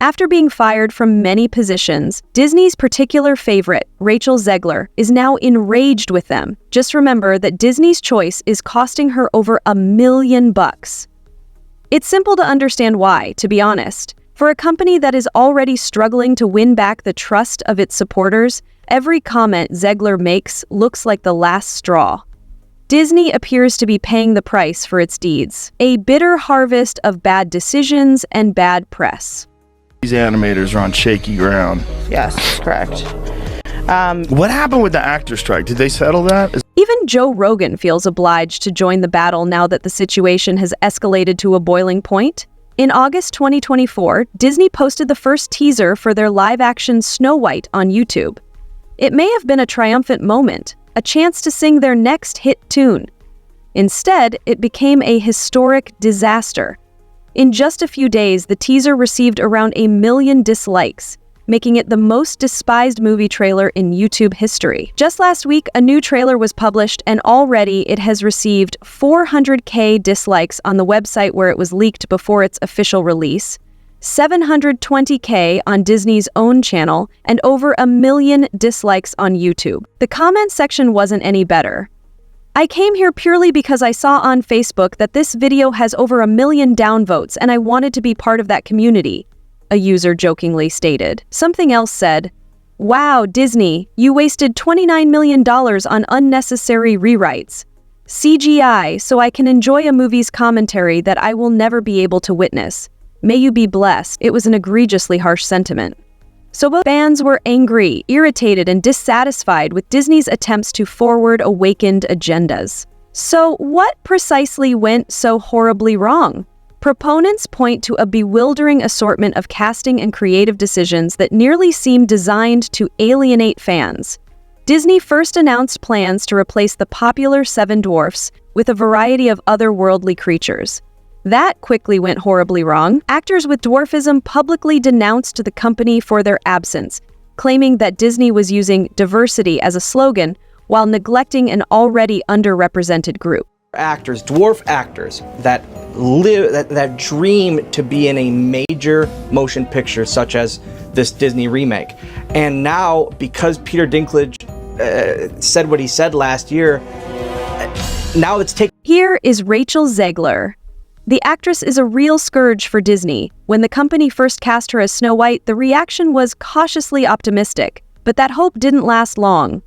After being fired from many positions, Disney's particular favorite, Rachel Zegler, is now enraged with them. Just remember that Disney's choice is costing her over $1 million. It's simple to understand why, to be honest. For a company that is already struggling to win back the trust of its supporters, every comment Zegler makes looks like the last straw. Disney appears to be paying the price for its deeds. A bitter harvest of bad decisions and bad press. These animators are on shaky ground. Yes, correct. What happened with the actor strike? Did they settle that? Even Joe Rogan feels obliged to join the battle now that the situation has escalated to a boiling point. In August 2024, Disney posted the first teaser for their live-action Snow White on YouTube. It may have been a triumphant moment, a chance to sing their next hit tune. Instead, it became a historic disaster. In just a few days, the teaser received around 1 million dislikes, making it the most despised movie trailer in YouTube history. Just last week, a new trailer was published, and already it has received 400,000 dislikes on the website where it was leaked before its official release, 720,000 on Disney's own channel, and over 1 million dislikes on YouTube. The comment section wasn't any better. I came here purely because I saw on Facebook that this video has over 1 million downvotes and I wanted to be part of that community, a user jokingly stated. Something else said, "Wow, Disney, you wasted $29 million on unnecessary rewrites. CGI, so I can enjoy a movie's commentary that I will never be able to witness. May you be blessed." It was an egregiously harsh sentiment. So both fans were angry, irritated, and dissatisfied with Disney's attempts to forward awakened agendas. So what precisely went so horribly wrong? Proponents point to a bewildering assortment of casting and creative decisions that nearly seem designed to alienate fans. Disney first announced plans to replace the popular Seven Dwarfs with a variety of otherworldly creatures. That quickly went horribly wrong. Actors with dwarfism publicly denounced the company for their absence, claiming that Disney was using diversity as a slogan while neglecting an already underrepresented group. Actors, dwarf actors that dream to be in a major motion picture such as this Disney remake. And now, because Peter Dinklage said what he said last year, now it's taken. Here is Rachel Zegler. The actress is a real scourge for Disney. When the company first cast her as Snow White, the reaction was cautiously optimistic, but that hope didn't last long.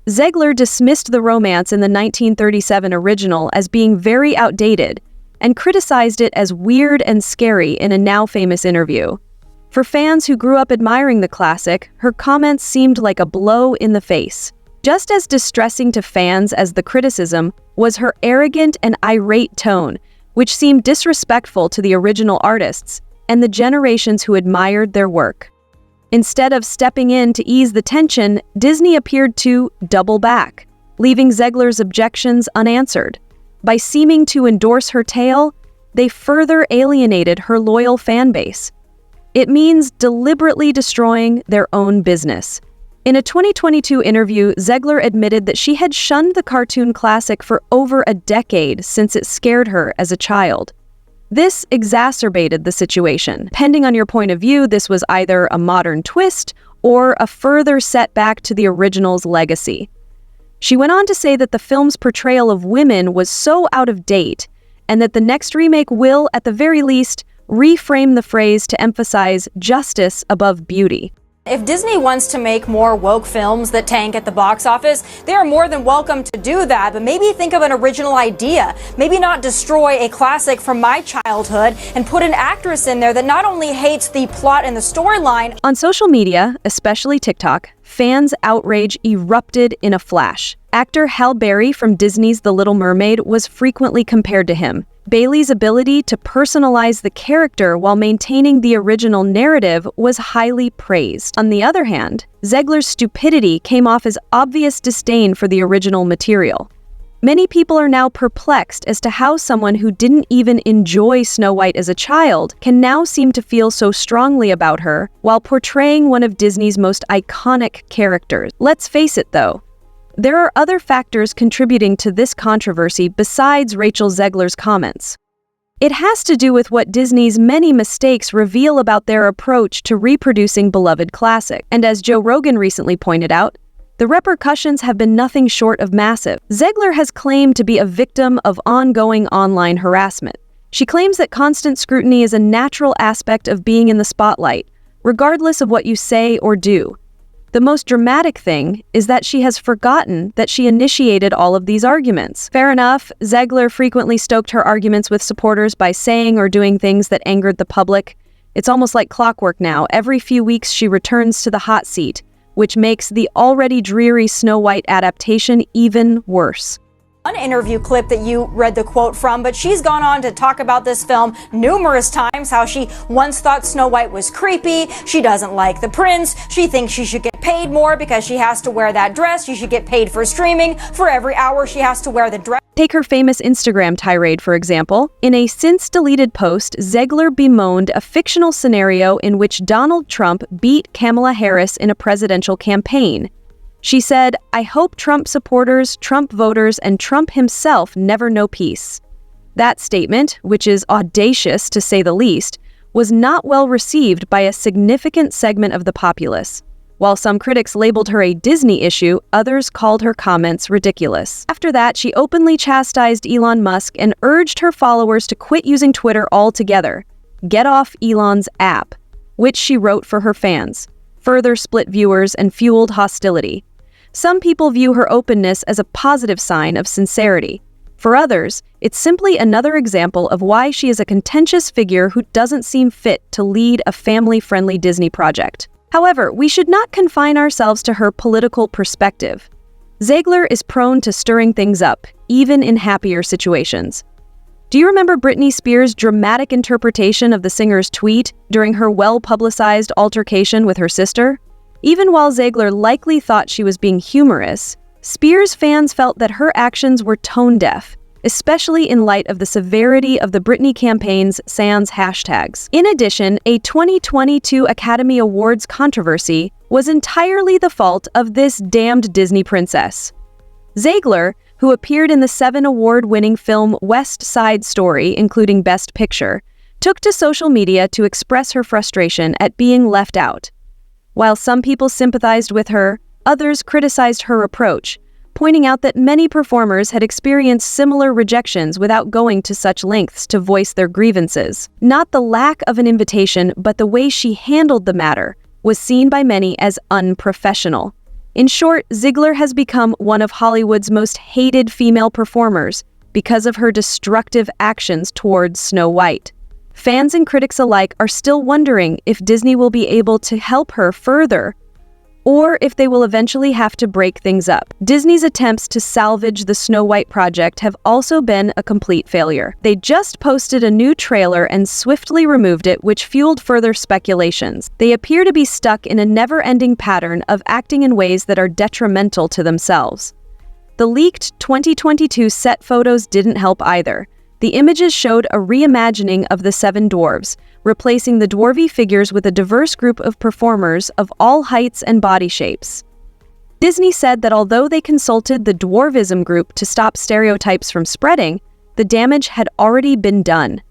Zegler dismissed the romance in the 1937 original as being very outdated and criticized it as weird and scary in a now-famous interview. For fans who grew up admiring the classic, her comments seemed like a blow in the face. Just as distressing to fans as the criticism was her arrogant and irate tone, which seemed disrespectful to the original artists and the generations who admired their work. Instead of stepping in to ease the tension, Disney appeared to double back, leaving Zegler's objections unanswered. By seeming to endorse her tale, they further alienated her loyal fan base. It means deliberately destroying their own business. In a 2022 interview, Zegler admitted that she had shunned the cartoon classic for over a decade since it scared her as a child. This exacerbated the situation. Depending on your point of view, this was either a modern twist or a further setback to the original's legacy. She went on to say that the film's portrayal of women was so out of date, and that the next remake will, at the very least, reframe the phrase to emphasize justice above beauty. If Disney wants to make more woke films that tank at the box office, they are more than welcome to do that, but maybe think of an original idea. Maybe not destroy a classic from my childhood and put an actress in there that not only hates the plot and the storyline. On social media, especially TikTok, fans' outrage erupted in a flash. Actor Halle Berry from Disney's The Little Mermaid was frequently compared to him. Bailey's ability to personalize the character while maintaining the original narrative was highly praised. On the other hand, Zegler's stupidity came off as obvious disdain for the original material. Many people are now perplexed as to how someone who didn't even enjoy Snow White as a child can now seem to feel so strongly about her while portraying one of Disney's most iconic characters. Let's face it though, there are other factors contributing to this controversy besides Rachel Zegler's comments. It has to do with what Disney's many mistakes reveal about their approach to reproducing beloved classics. And as Joe Rogan recently pointed out, the repercussions have been nothing short of massive. Zegler has claimed to be a victim of ongoing online harassment. She claims that constant scrutiny is a natural aspect of being in the spotlight, regardless of what you say or do. The most dramatic thing is that she has forgotten that she initiated all of these arguments. Fair enough, Zegler frequently stoked her arguments with supporters by saying or doing things that angered the public. It's almost like clockwork now. Every few weeks she returns to the hot seat, which makes the already dreary Snow White adaptation even worse. One interview clip that you read the quote from, but she's gone on to talk about this film numerous times, how she once thought Snow White was creepy, she doesn't like the prince, she thinks she should get paid more because she has to wear that dress, she should get paid for streaming, for every hour she has to wear the dress. Take her famous Instagram tirade, for example. In a since-deleted post, Zegler bemoaned a fictional scenario in which Donald Trump beat Kamala Harris in a presidential campaign. She said, "I hope Trump supporters, Trump voters, and Trump himself never know peace." That statement, which is audacious to say the least, was not well received by a significant segment of the populace. While some critics labeled her a Disney issue, others called her comments ridiculous. After that, she openly chastised Elon Musk and urged her followers to quit using Twitter altogether. Get off Elon's app, which she wrote for her fans. Further split viewers and fueled hostility. Some people view her openness as a positive sign of sincerity. For others, it's simply another example of why she is a contentious figure who doesn't seem fit to lead a family-friendly Disney project. However, we should not confine ourselves to her political perspective. Zegler is prone to stirring things up, even in happier situations. Do you remember Britney Spears' dramatic interpretation of the singer's tweet during her well-publicized altercation with her sister? Even while Zegler likely thought she was being humorous, Spears fans felt that her actions were tone-deaf, especially in light of the severity of the Britney campaign's sans hashtags. In addition, a 2022 Academy Awards controversy was entirely the fault of this damned Disney princess. Zegler, who appeared in the 7 award-winning film West Side Story, including Best Picture, took to social media to express her frustration at being left out. While some people sympathized with her, others criticized her approach, pointing out that many performers had experienced similar rejections without going to such lengths to voice their grievances. Not the lack of an invitation, but the way she handled the matter was seen by many as unprofessional. In short, Zegler has become one of Hollywood's most hated female performers because of her destructive actions towards Snow White. Fans and critics alike are still wondering if Disney will be able to help her further, or if they will eventually have to break things up. Disney's attempts to salvage the Snow White project have also been a complete failure. They just posted a new trailer and swiftly removed it, which fueled further speculations. They appear to be stuck in a never-ending pattern of acting in ways that are detrimental to themselves. The leaked 2022 set photos didn't help either. The images showed a reimagining of the 7 dwarves, replacing the dwarvy figures with a diverse group of performers of all heights and body shapes. Disney said that although they consulted the dwarvism group to stop stereotypes from spreading, the damage had already been done.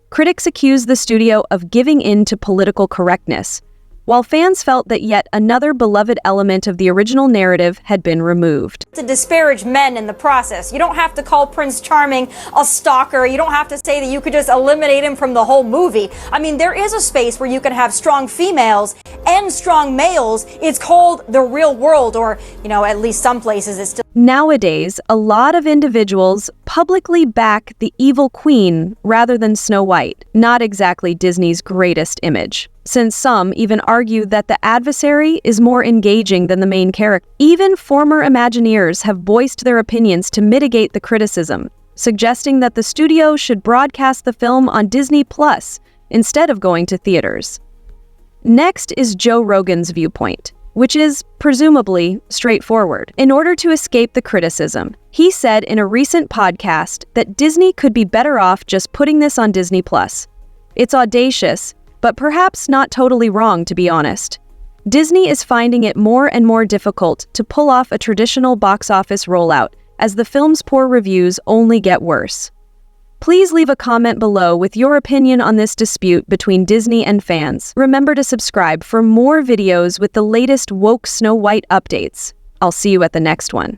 Critics accused the studio of giving in to political correctness, while fans felt that yet another beloved element of the original narrative had been removed. To disparage men in the process. You don't have to call Prince Charming a stalker. You don't have to say that you could just eliminate him from the whole movie. I mean, there is a space where you can have strong females and strong males. It's called the real world, or, at least some places it's still. Nowadays, a lot of individuals publicly back the evil queen rather than Snow White, not exactly Disney's greatest image, since some even argue that the adversary is more engaging than the main character. Even former Imagineers have voiced their opinions to mitigate the criticism, suggesting that the studio should broadcast the film on Disney Plus instead of going to theaters. Next is Joe Rogan's viewpoint, which is, presumably, straightforward. In order to escape the criticism, he said in a recent podcast that Disney could be better off just putting this on Disney Plus. It's audacious, but perhaps not totally wrong, to be honest. Disney is finding it more and more difficult to pull off a traditional box office rollout as the film's poor reviews only get worse. Please leave a comment below with your opinion on this dispute between Disney and fans. Remember to subscribe for more videos with the latest woke Snow White updates. I'll see you at the next one.